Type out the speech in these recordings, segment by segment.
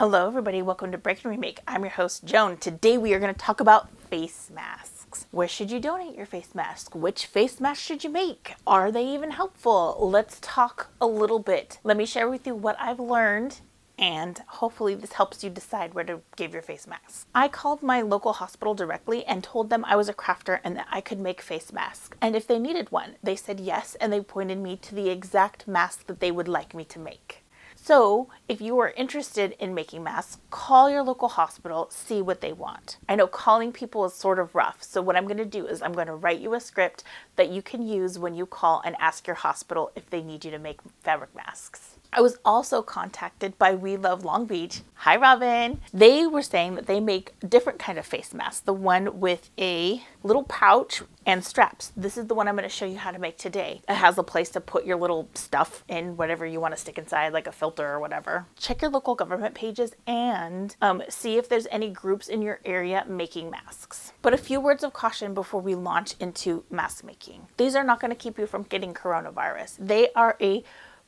Hello everybody, welcome to Break Remake. I'm your host Joan. Today we are going to talk about face masks. Where should you donate your face mask? Which face mask should you make? Are they even helpful? Let's talk a little bit. Let me share with you what I've learned, and hopefully this helps you decide where to give your face mask. I called my local hospital directly and told them I was a crafter and that I could make face masks. And if they needed one, they said yes, and they pointed me to the exact mask that they would like me to make. So if you are interested in making masks, call your local hospital, see what they want. I know calling people is sort of rough, so what I'm going to do is I'm going to write you a script that you can use when you call and ask your hospital if they need you to make fabric masks. I was also contacted by We Love Long Beach. Hi, Robin. They were saying that they make different kind of face masks. The one with a little pouch and straps. This is the one I'm going to show you how to make today. It has a place to put your little stuff in, whatever you want to stick inside, like a filter or whatever. Check your local government pages and see if there's any groups in your area making masks. But a few words of caution before we launch into mask making. These are not going to keep you from getting coronavirus. They are a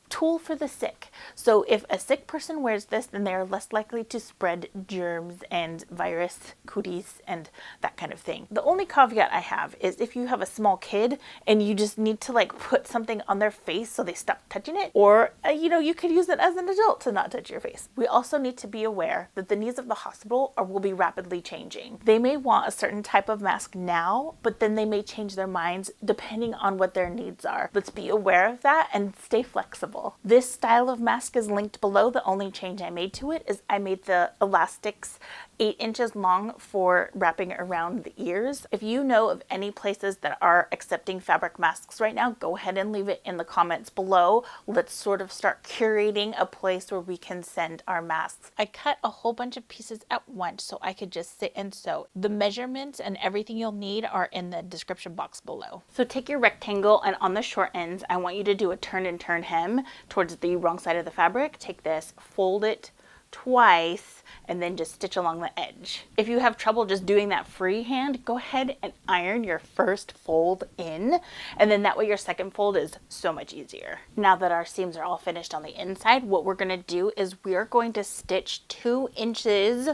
tool for the sick. So if a sick person wears this, then they are less likely to spread germs and virus, cooties, and that kind of thing. The only caveat I have is if you have a small kid and you just need to like put something on their face so they stop touching it, or you could use it as an adult to not touch your face. We also need to be aware that the needs of the hospital will be rapidly changing. They may want a certain type of mask now, but then they may change their minds depending on what their needs are. Let's be aware of that and stay flexible. This style of mask is linked below. The only change I made to it is I made the elastics 8 inches long for wrapping around the ears. If you know of any places that are accepting fabric masks right now, go ahead and leave it in the comments below. Let's sort of start curating a place where we can send our masks. I cut a whole bunch of pieces at once so I could just sit and sew. The measurements and everything you'll need are in the description box below. So take your rectangle, and on the short ends, I want you to do a turn and turn hem towards the wrong side of the fabric. Take this, fold it twice, and then just stitch along the edge. If you have trouble just doing that freehand, go ahead and iron your first fold in, and then that way your second fold is so much easier. Now that our seams are all finished on the inside, what we're going to do is we're going to stitch 2 inches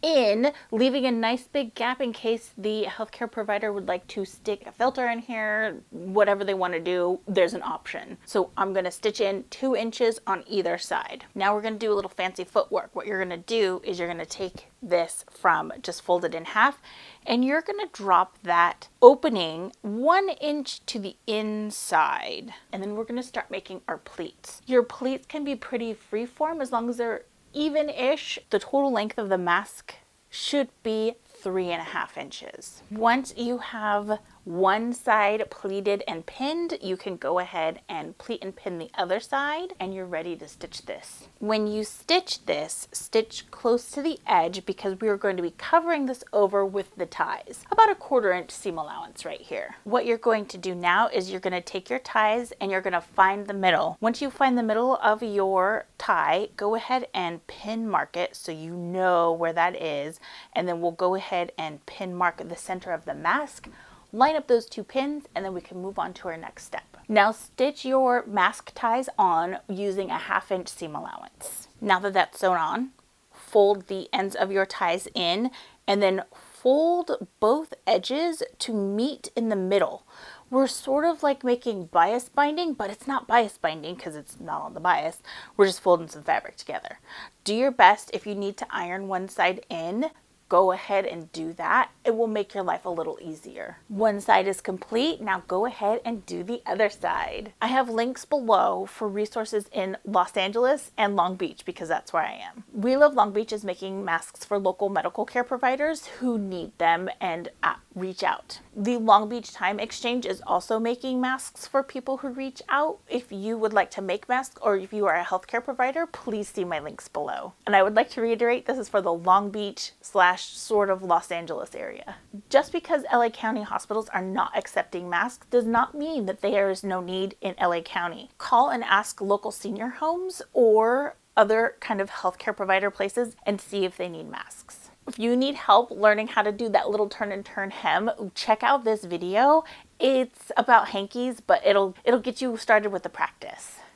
in, leaving a nice big gap in case the healthcare provider would like to stick a filter in here. Whatever they want to do, there's an option. So I'm going to stitch in 2 inches on either side. Now we're going to do a little fancy footwork. What you're going to do is you're going to take this from just folded in half, and you're going to drop that opening 1 inch to the inside. And then we're going to start making our pleats. Your pleats can be pretty freeform as long as they're even-ish. The total length of the mask should be 3.5 inches. Once you have one side pleated and pinned, you can go ahead and pleat and pin the other side, and you're ready to stitch this. When you stitch this, stitch close to the edge because we are going to be covering this over with the ties. About a 1/4 inch seam allowance right here. What you're going to do now is you're going to take your ties and you're going to find the middle. Once you find the middle of your tie, go ahead and pin mark it so you know where that is, and then we'll go ahead and pin mark the center of the mask. Line up those 2 pins, and then we can move on to our next step. Now stitch your mask ties on using a 1/2 inch seam allowance. Now that that's sewn on, fold the ends of your ties in, and then fold both edges to meet in the middle. We're sort of like making bias binding, but it's not bias binding because it's not on the bias. We're just folding some fabric together. Do your best. If you need to iron one side in, go ahead and do that. It will make your life a little easier. One side is complete. Now go ahead and do the other side. I have links below for resources in Los Angeles and Long Beach because that's where I am. We Love Long Beach is making masks for local medical care providers who need them and reach out. The Long Beach Time Exchange is also making masks for people who reach out. If you would like to make masks, or if you are a healthcare provider, please see my links below. And I would like to reiterate, this is for the Long Beach / sort of Los Angeles area. Just because LA County hospitals are not accepting masks does not mean that there is no need in LA County. Call and ask local senior homes or other kind of healthcare provider places and see if they need masks. If you need help learning how to do that little turn and turn hem, check out this video. It's about hankies, but it'll get you started with the practice.